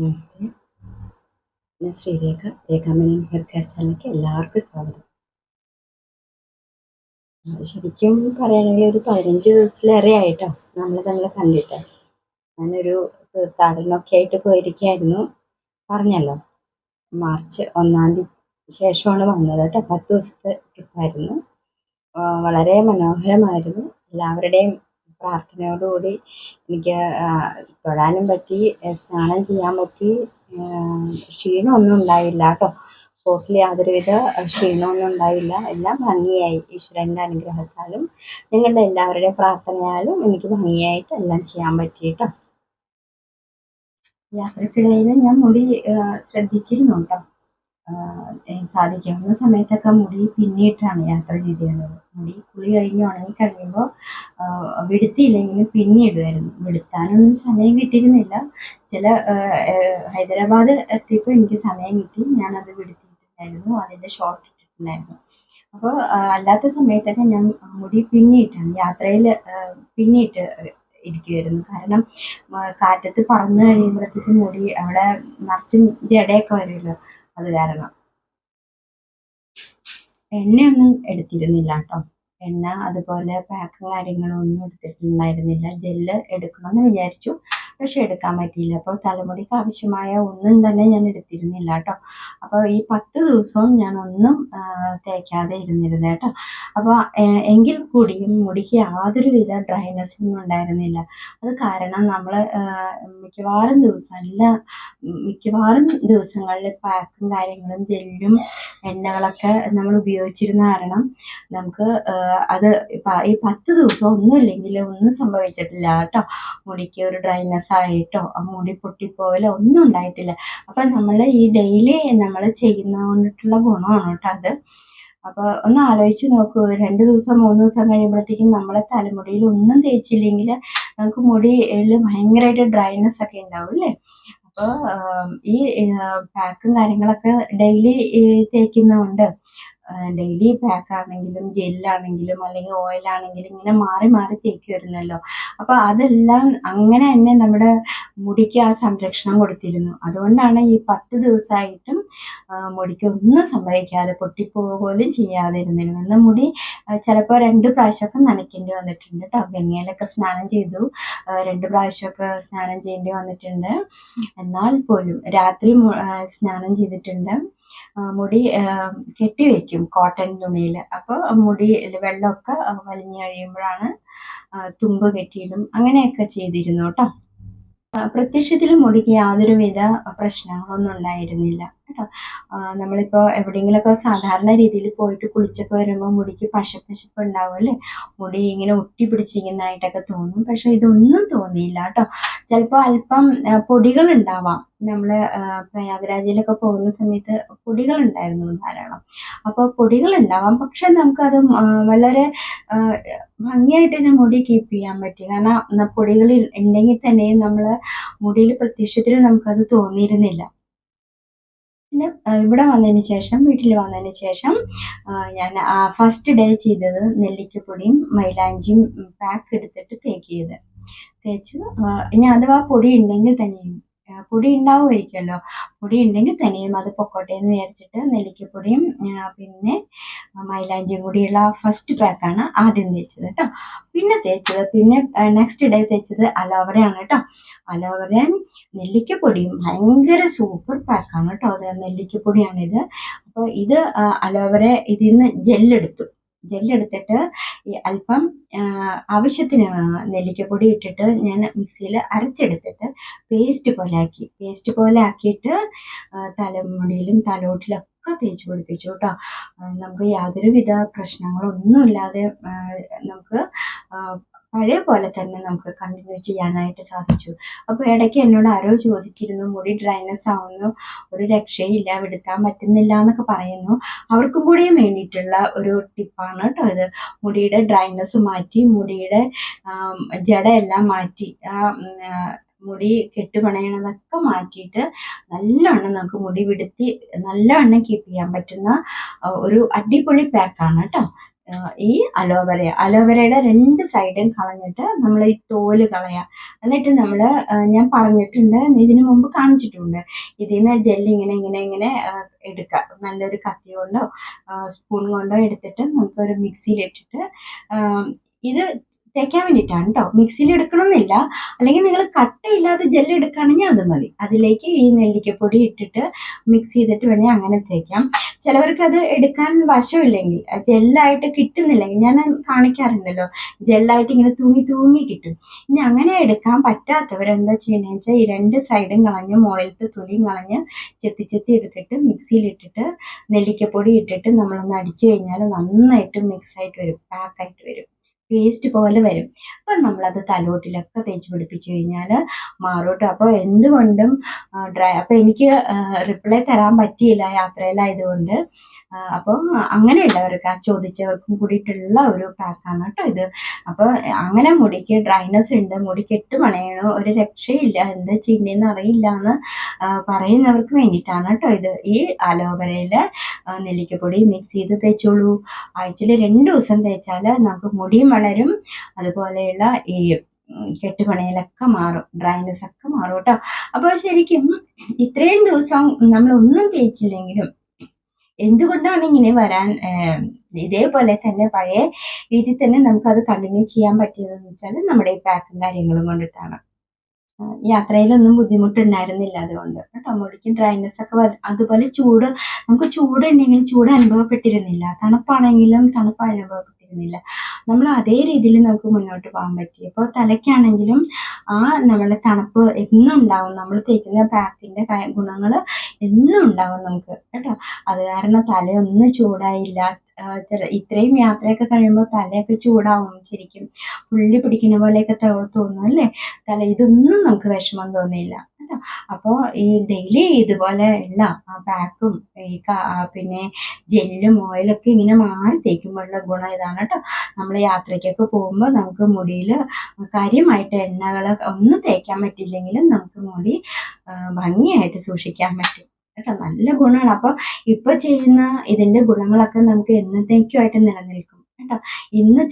നമസ്തേ. ഞാൻ Sreerekha. രേഖാമണി hair care ചാനലിലേക്ക് എല്ലാവർക്കും സ്വാഗതം. ശരിക്കും പറയുകയാണെങ്കിൽ ഒരു 15 ദിവസത്തിലേറെ ആയിട്ടോ നമ്മൾ തമ്മിൽ കണ്ടിട്ട്. ഞാനൊരു തീർത്ഥാടനമൊക്കെ ആയിട്ട് പോയിരിക്കുകയായിരുന്നു. പറഞ്ഞല്ലോ, മാർച്ച് 1 ശേഷമാണ് വന്നത് കേട്ടോ. 10 ദിവസത്തെ ട്രിപ്പായിരുന്നു. വളരെ മനോഹരമായിരുന്നു. എല്ലാവരുടെയും പ്രാർത്ഥനയോടുകൂടി എനിക്ക് തൊഴാനും പറ്റി, സ്നാനം ചെയ്യാൻ പറ്റി. ക്ഷീണമൊന്നും ഉണ്ടായില്ല കേട്ടോ. പോക്കിൽ യാതൊരുവിധ ക്ഷീണമൊന്നും ഉണ്ടായില്ല. എല്ലാം ഭംഗിയായി. ഈശ്വരൻ്റെ അനുഗ്രഹത്താലും നിങ്ങളുടെ എല്ലാവരുടെയും പ്രാർത്ഥനയാലും എനിക്ക് ഭംഗിയായിട്ട് എല്ലാം ചെയ്യാൻ പറ്റി കേട്ടോ. യാത്രക്കിടയിൽ ഞാൻ മുടി ശ്രദ്ധിച്ചിരുന്നു കേട്ടോ. സാധിക്കാവുന്ന സമയത്തൊക്കെ മുടി പിന്നിയിട്ടാണ് യാത്ര ചെയ്തിരുന്നത്. മുടി കുളി കഴിഞ്ഞ് ഉണങ്ങി കഴിയുമ്പോൾ വിടുത്തിയില്ലെങ്കിലും പിന്നിയിടുമായിരുന്നു. വിടുത്താനൊന്നും സമയം കിട്ടിയിരുന്നില്ല. ചില ഹൈദരാബാദ് എത്തിയപ്പോൾ എനിക്ക് സമയം കിട്ടി. ഞാനത് വിടുത്തിയിട്ടുണ്ടായിരുന്നു, അതിൻ്റെ ഷോർട്ട് ഇട്ടിട്ടുണ്ടായിരുന്നു. അപ്പോൾ അല്ലാത്ത സമയത്തൊക്കെ ഞാൻ മുടി പിന്നിയിട്ടാണ് യാത്രയിൽ പിന്നിയിട്ട് ഇരിക്കുമായിരുന്നു. കാരണം കാറ്റത്ത് പറന്ന് കഴിയുമ്പോഴത്തേക്കും മുടി അവിടെ നിറച്ചും ജടയൊക്കെ വരുമല്ലോ, അത് കാരണം. എണ്ണയൊന്നും എടുത്തിരുന്നില്ല കേട്ടോ. എണ്ണ അതുപോലെ പാക്കും കാര്യങ്ങളും ഒന്നും എടുത്തിട്ടുണ്ടായിരുന്നില്ല. ജെല്ല് എടുക്കണമെന്ന് വിചാരിച്ചു, പക്ഷെ എടുക്കാൻ പറ്റിയില്ല. അപ്പോൾ തലമുടിക്ക് ആവശ്യമായ ഒന്നും തന്നെ ഞാൻ എടുത്തിരുന്നില്ല കേട്ടോ. അപ്പോൾ ഈ 10 ദിവസവും ഞാൻ ഒന്നും തേക്കാതെ ഇരുന്നിരുന്നു കേട്ടോ. അപ്പോൾ എങ്കിൽ കൂടിയും മുടിക്ക് യാതൊരുവിധ ഡ്രൈനെസ്സൊന്നും ഉണ്ടായിരുന്നില്ല. അത് കാരണം നമ്മൾ മിക്കവാറും ദിവസങ്ങളിൽ പാക്കും കാര്യങ്ങളും ജെല്ലും എണ്ണകളൊക്കെ നമ്മൾ ഉപയോഗിച്ചിരുന്ന കാരണം നമുക്ക് അത് ഈ 10 ദിവസം ഒന്നുമില്ലെങ്കിൽ ഒന്നും സംഭവിച്ചിട്ടില്ല കേട്ടോ. മുടിക്ക് ഒരു ഡ്രൈനെസ് ആയിട്ടോ മുടി പൊട്ടിപ്പോവലോ ഒന്നും ഉണ്ടായിട്ടില്ല. അപ്പം നമ്മൾ ഈ ഡെയിലി നമ്മൾ ചെയ്യുന്നത് കൊണ്ടിട്ടുള്ള ഗുണമാണ് കേട്ടോ അത്. അപ്പോൾ ഒന്ന് ആലോചിച്ച് നോക്കൂ, 2 ദിവസം 3 ദിവസം കഴിയുമ്പോഴത്തേക്കും നമ്മളെ തലമുടിയിൽ ഒന്നും തേച്ചില്ലെങ്കിൽ നമുക്ക് മുടിയിൽ ഭയങ്കരമായിട്ട് ഡ്രൈനെസ് ഒക്കെ ഉണ്ടാവും അല്ലേ. അപ്പോൾ ഈ പാക്കും കാര്യങ്ങളൊക്കെ ഡെയിലി തേക്കുന്നതുകൊണ്ട് ഡെയിലി പാക്കാണെങ്കിലും ജെല്ലാണെങ്കിലും അല്ലെങ്കിൽ ഓയിലാണെങ്കിലും ഇങ്ങനെ മാറി മാറി തേക്കുമായിരുന്നല്ലോ. അപ്പോൾ അതെല്ലാം അങ്ങനെ തന്നെ നമ്മുടെ മുടിക്ക് ആ സംരക്ഷണം കൊടുത്തിരുന്നു. അതുകൊണ്ടാണ് ഈ 10 ദിവസമായിട്ടും മുടിക്ക് ഒന്നും സംഭവിക്കാതെ പൊട്ടിപ്പോവുക പോലും ചെയ്യാതെ ഇരുന്നിരുന്നു. എന്നാൽ മുടി ചിലപ്പോൾ 2 പ്രാവശ്യമൊക്കെ നനയ്ക്കേണ്ടി വന്നിട്ടുണ്ട് കേട്ടോ. ഗംഗയിലൊക്കെ സ്നാനം ചെയ്തു, 2 പ്രാവശ്യമൊക്കെ സ്നാനം ചെയ്യേണ്ടി വന്നിട്ടുണ്ട്. എന്നാൽ പോലും രാത്രി സ്നാനം ചെയ്തിട്ടുണ്ട്. മുടി കെട്ടിവെക്കും കോട്ടൺ തുണിയിൽ. അപ്പോൾ മുടിയിൽ വെള്ളമൊക്കെ വലിഞ്ഞു കഴിയുമ്പോഴാണ് തുമ്പ് കെട്ടിയിടും. അങ്ങനെയൊക്കെ ചെയ്തിരുന്നു കേട്ടോ. പ്രത്യക്ഷത്തിൽ മുടിക്ക് യാതൊരുവിധ പ്രശ്നങ്ങളൊന്നും ഉണ്ടായിരുന്നില്ല കേട്ടോ. നമ്മളിപ്പോൾ എവിടെയെങ്കിലുമൊക്കെ സാധാരണ രീതിയിൽ പോയിട്ട് കുളിച്ചൊക്കെ വരുമ്പോൾ മുടിക്ക് പശപ്പശപ്പ് ഉണ്ടാവും അല്ലേ, മുടി ഇങ്ങനെ ഒട്ടി പിടിച്ചിരിക്കുന്നതായിട്ടൊക്കെ തോന്നും. പക്ഷെ ഇതൊന്നും തോന്നിയില്ല കേട്ടോ. ചിലപ്പോൾ അല്പം പൊടികൾ ഉണ്ടാവാം. നമ്മൾ പ്രയാഗ്രാജിലൊക്കെ പോകുന്ന സമയത്ത് പൊടികളുണ്ടായിരുന്നു ധാരാളം. അപ്പോൾ പൊടികളുണ്ടാവാം, പക്ഷെ നമുക്കത് വളരെ ഭംഗിയായിട്ട് തന്നെ മുടി കീപ്പ് ചെയ്യാൻ പറ്റി. കാരണം പൊടികൾ ഉണ്ടെങ്കിൽ തന്നെയും നമ്മൾ മുടിയിൽ പ്രത്യക്ഷത്തിൽ നമുക്കത് തോന്നിയിരുന്നില്ല. പിന്നെ ഇവിടെ വന്നതിന് ശേഷം, വീട്ടിൽ വന്നതിന് ശേഷം ഞാൻ ഫസ്റ്റ് ഡേ ചെയ്തത് നെല്ലിക്കപ്പൊടിയും മൈലാഞ്ചിയും പാക്ക് എടുത്തിട്ട് തേച്ചു. ഇനി അഥവാ പൊടി ഉണ്ടെങ്കിൽ തന്നെയും, പൊടി ഉണ്ടാവുമായിരിക്കുമല്ലോ, പൊടി ഉണ്ടെങ്കിൽ തന്നെയും അത് പൊക്കോട്ടെ എന്ന് വിചാരിച്ചിട്ട് നെല്ലിക്കപ്പൊടിയും പിന്നെ മൈലാഞ്ചിയും കൂടിയുള്ള ഫസ്റ്റ് പാക്കാണ് ആദ്യം തേച്ചത് കേട്ടോ. പിന്നെ നെക്സ്റ്റ് ഡേ തേച്ചത് അലോവരയാണ് കേട്ടോ. അലോവരയും നെല്ലിക്കപ്പൊടിയും ഭയങ്കര സൂപ്പർ പാക്കാണ് കേട്ടോ. അത് നെല്ലിക്കപ്പൊടിയാണിത്. അപ്പോൾ ഇത് അലോവര ഇതിൽ നിന്ന് ജെല്ലെടുത്തിട്ട് ഈ അല്പം ആവശ്യത്തിന് നെല്ലിക്കപ്പൊടി ഇട്ടിട്ട് ഞാൻ മിക്സിയിൽ അരച്ചെടുത്തിട്ട് പേസ്റ്റ് പോലെ ആക്കിയിട്ട് തലമുടിയിലും തലോട്ടിലൊക്കെ തേച്ച് പിടിപ്പിച്ചു കേട്ടോ. നമുക്ക് യാതൊരുവിധ പ്രശ്നങ്ങളൊന്നുമില്ലാതെ നമുക്ക് പഴയ പോലെ തന്നെ നമുക്ക് കണ്ടിന്യൂ ചെയ്യാനായിട്ട് സാധിച്ചു. അപ്പോൾ ഇടയ്ക്ക് എന്നോട് ആരോ ചോദിച്ചിരുന്നു, മുടി ഡ്രൈനെസ് ആവുന്നു, ഒരു രക്ഷയില്ല, വിടുത്താൻ പറ്റുന്നില്ല എന്നൊക്കെ പറയുന്നു. അവർക്കും കൂടിയും വേണ്ടിയിട്ടുള്ള ഒരു ടിപ്പാണ് കേട്ടോ ഇത്. മുടിയുടെ ഡ്രൈനെസ് മാറ്റി, മുടിയുടെ ജടയെല്ലാം മാറ്റി, മുടി കെട്ടുപണയണതൊക്കെ മാറ്റിയിട്ട് നല്ലവണ്ണം നമുക്ക് മുടി വിടുത്തി നല്ലവണ്ണം കീപ്പ് ചെയ്യാൻ പറ്റുന്ന ഒരു അടിപൊളി പാക്കാണ് കേട്ടോ. ഈ അലോവേരയുടെ രണ്ട് സൈഡും കളഞ്ഞിട്ട് നമ്മൾ ഈ തോല് കളയുക. എന്നിട്ട് നമ്മൾ ഞാൻ പറഞ്ഞിട്ടുണ്ട്, ഇതിനു മുമ്പ് കാണിച്ചിട്ടുണ്ട്. ഇതിൽ നിന്ന് ജെല്ല് ഇങ്ങനെ ഇങ്ങനെ ഇങ്ങനെ എടുക്കുക. നല്ലൊരു കത്തി കൊണ്ടോ സ്പൂൺ കൊണ്ടോ എടുത്തിട്ട് നമുക്കൊരു മിക്സിയിലിട്ടിട്ട് ഇത് തേക്കാൻ വേണ്ടിയിട്ടാണ് കേട്ടോ. മിക്സിയിൽ എടുക്കണമെന്നില്ല. അല്ലെങ്കിൽ നിങ്ങൾ കട്ടയില്ലാതെ ജെല്ല് എടുക്കുകയാണെങ്കിൽ അത് മതി. അതിലേക്ക് ഈ നെല്ലിക്കപ്പൊടി ഇട്ടിട്ട് മിക്സ് ചെയ്തിട്ട് വേണമെങ്കിൽ അങ്ങനെ തേക്കാം. ചിലവർക്ക് അത് എടുക്കാൻ വശമില്ലെങ്കിൽ, ജെല്ലായിട്ട് കിട്ടുന്നില്ലെങ്കിൽ, ഞാൻ കാണിക്കാറുണ്ടല്ലോ, ജെല്ലായിട്ട് ഇങ്ങനെ തൂങ്ങി തൂങ്ങി കിട്ടും. ഇനി അങ്ങനെ എടുക്കാൻ പറ്റാത്തവർ എന്താ ചെയ്യണമെന്ന് വെച്ചാൽ ഈ രണ്ട് സൈഡും കളഞ്ഞ് മുകളിലത്തെ തൊലിയും കളഞ്ഞ് ചെത്തി ചെത്തി എടുത്തിട്ട് മിക്സിയിലിട്ടിട്ട് നെല്ലിക്കപ്പൊടി ഇട്ടിട്ട് നമ്മളൊന്ന് അടിച്ചു കഴിഞ്ഞാൽ നന്നായിട്ട് മിക്സ് ആയിട്ട് വരും, പാക്കായിട്ട് വരും, പേസ്റ്റ് പോലെ വരും. അപ്പം നമ്മളത് തലോട്ടിലൊക്കെ തേച്ച് പിടിപ്പിച്ച് കഴിഞ്ഞാൽ മാറും കേട്ടോ. അപ്പോൾ എന്തുകൊണ്ടും അപ്പോൾ എനിക്ക് റിപ്ലൈ തരാൻ പറ്റിയില്ല, യാത്രയിലായതുകൊണ്ട്. അപ്പം അങ്ങനെയുള്ളവർക്ക്, ചോദിച്ചവർക്കും കൂടിയിട്ടുള്ള ഒരു പാക്കാണ് കേട്ടോ ഇത്. അപ്പോൾ അങ്ങനെ മുടിക്ക് ഡ്രൈനെസ് ഉണ്ട്, മുടി കെട്ടുപണയണോ, ഒരു രക്ഷയില്ല, എന്താ ചെയ്യുന്നതെന്ന് അറിയില്ല എന്ന് പറയുന്നവർക്ക് വേണ്ടിയിട്ടാണ് കേട്ടോ ഇത്. ഈ അലോവേരയിൽ നെല്ലിക്കപ്പൊടി മിക്സ് ചെയ്ത് തേച്ചോളൂ. ആഴ്ചയിൽ 2 ദിവസം തേച്ചാൽ നമുക്ക് മുടിയും വളരും, അതുപോലെയുള്ള ഈ കെട്ടുപണയിലൊക്കെ മാറും, ഡ്രൈനെസ് ഒക്കെ മാറും കേട്ടോ. അപ്പോൾ ശരിക്കും ഇത്രയും ദിവസം നമ്മളൊന്നും തേച്ചില്ലെങ്കിലും എന്തുകൊണ്ടാണ് ഇങ്ങനെ വരാൻ, ഇതേപോലെ തന്നെ പഴയ രീതിയിൽ തന്നെ നമുക്കത് കണ്ടിന്യൂ ചെയ്യാൻ പറ്റിയതെന്ന് വെച്ചാൽ നമ്മുടെ ഈ പാക്കും കാര്യങ്ങളും കൊണ്ടിട്ടാണ്. യാത്രയിലൊന്നും ബുദ്ധിമുട്ടുണ്ടായിരുന്നില്ല അതുകൊണ്ട് കേട്ടോ. മുടിക്ക് ഡ്രൈനെസ് ഒക്കെ അതുപോലെ നമുക്ക് ചൂടുണ്ടെങ്കിൽ ചൂട് അനുഭവപ്പെട്ടിരുന്നില്ല, തണുപ്പാണെങ്കിലും തണുപ്പ് അനുഭവപ്പെട്ടിരുന്നില്ല. നമ്മൾ അതേ രീതിയിൽ നമുക്ക് മുന്നോട്ട് പോകാൻ പറ്റി. ഇപ്പോൾ തലയ്ക്കാണെങ്കിലും നമ്മളെ തണുപ്പ് എന്നും ഉണ്ടാവും, നമ്മൾ തേക്കുന്ന പാക്കിൻ്റെ ഗുണങ്ങൾ എന്നും ഉണ്ടാവും നമുക്ക് കേട്ടോ. അത് കാരണം തലയൊന്നും ചൂടായില്ല. ഇത്രയും യാത്രയൊക്കെ കഴിയുമ്പോൾ തലയൊക്കെ ചൂടാവും, ശരിക്കും പുള്ളി പിടിക്കുന്ന പോലെയൊക്കെ തോന്നും അല്ലേ ഇതൊന്നും നമുക്ക് വിഷമം തോന്നിയില്ല കേട്ടോ. അപ്പോൾ ഈ ഡെയിലി ഇതുപോലെ ഉള്ള പാക്കും പിന്നെ ജെല്ലും ഓയിലൊക്കെ ഇങ്ങനെ മാറി തേക്കുമ്പോഴുള്ള ഗുണം ഇതാണ് കേട്ടോ. നമ്മൾ യാത്രയ്ക്കൊക്കെ പോകുമ്പോൾ നമുക്ക് മുടിയിൽ കാര്യമായിട്ട് എണ്ണകൾ ഒന്നും തേക്കാൻ പറ്റില്ലെങ്കിലും നമുക്ക് മുടി ഭംഗിയായിട്ട് സൂക്ഷിക്കാൻ പറ്റും കേട്ടോ. നല്ല ഗുണമാണ്. അപ്പോൾ ഇപ്പോൾ ചെയ്യുന്ന ഇതിൻ്റെ ഗുണങ്ങളൊക്കെ നമുക്ക് എന്നത്തേക്കുമായിട്ട് നിലനിൽക്കും കേട്ടോ. ഇന്ന്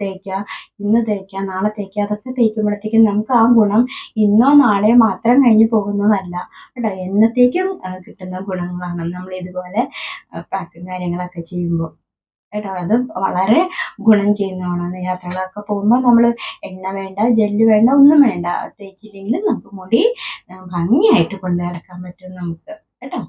തേക്കുക നാളെ തേക്കുക, അതൊക്കെ തേക്കുമ്പോഴത്തേക്കും നമുക്ക് ആ ഗുണം ഇന്നോ നാളെയോ മാത്രം കഴിഞ്ഞ് പോകുന്നതല്ല കേട്ടോ. എന്നത്തേക്കും കിട്ടുന്ന ഗുണങ്ങളാണ് നമ്മൾ ഇതുപോലെ പാക്കും കാര്യങ്ങളൊക്കെ ചെയ്യുമ്പോൾ കേട്ടോ. അത് വളരെ ഗുണം ചെയ്യുന്നതാണ്. യാത്രകളൊക്കെ പോകുമ്പോൾ നമ്മൾ എണ്ണ വേണ്ട, ജെല്ല് വേണ്ട, ഒന്നും വേണ്ട, തേച്ചില്ലെങ്കിലും നമുക്ക് മുടി ഭംഗിയായിട്ട് കൊണ്ടു നടക്കാൻ പറ്റും നമുക്ക് കേട്ടോ.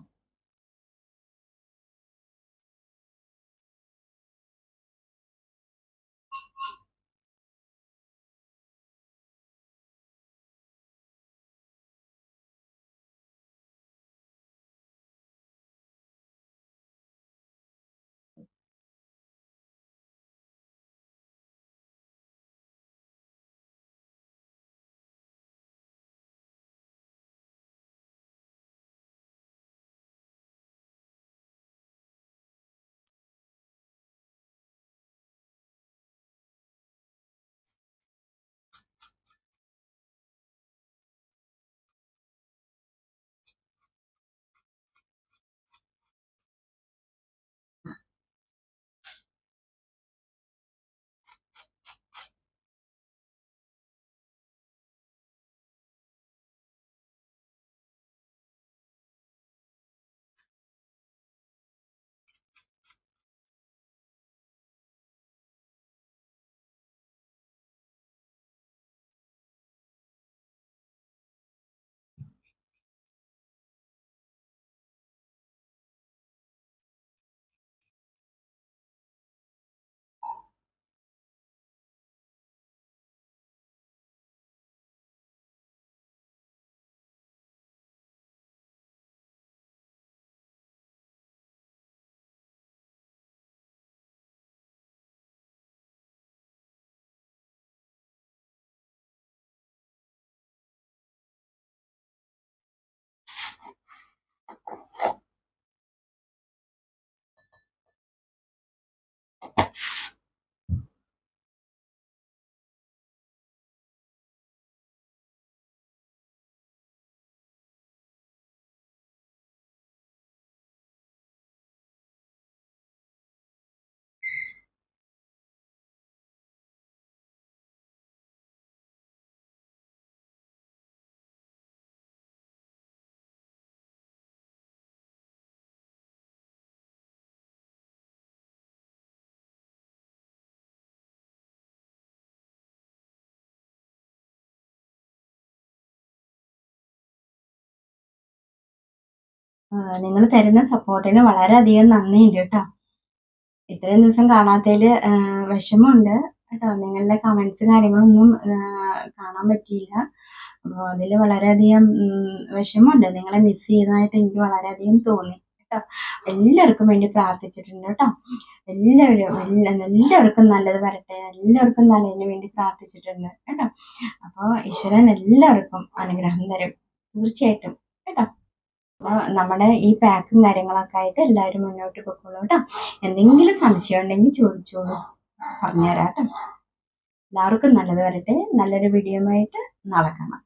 നിങ്ങൾ തരുന്ന സപ്പോർട്ടിന് വളരെയധികം നന്ദിയുണ്ട് കേട്ടോ. ഇത്രയും ദിവസം കാണാത്തതിൽ വിഷമമുണ്ട് കേട്ടോ. നിങ്ങളുടെ കമൻസ് കാര്യങ്ങളൊന്നും കാണാൻ പറ്റിയില്ല. അപ്പോൾ അതിൽ വളരെയധികം വിഷമമുണ്ട്. നിങ്ങളെ മിസ് ചെയ്യുന്നതായിട്ട് എനിക്ക് വളരെയധികം തോന്നി കേട്ടോ. എല്ലാവർക്കും വേണ്ടി പ്രാർത്ഥിച്ചിട്ടുണ്ട് കേട്ടോ. എല്ലാവർക്കും നല്ലത് വരട്ടെ, എല്ലാവർക്കും നല്ലതിന് വേണ്ടി പ്രാർത്ഥിച്ചിട്ടുണ്ട് കേട്ടോ. അപ്പോൾ ഈശ്വരൻ എല്ലാവർക്കും അനുഗ്രഹം തരും തീർച്ചയായിട്ടും കേട്ടോ. അപ്പോൾ നമ്മുടെ ഈ പാക്കും കാര്യങ്ങളൊക്കെ ആയിട്ട് എല്ലാവരും മുന്നോട്ട് പോയിക്കോളൂ കേട്ടോ. എന്തെങ്കിലും സംശയം ഉണ്ടെങ്കിൽ ചോദിച്ചോളൂ, പറഞ്ഞുതരാം കേട്ടോ. എല്ലാവർക്കും നല്ലത് വരട്ടെ. നല്ലൊരു വീഡിയോ ആയിട്ട് നാളെ കാണാം.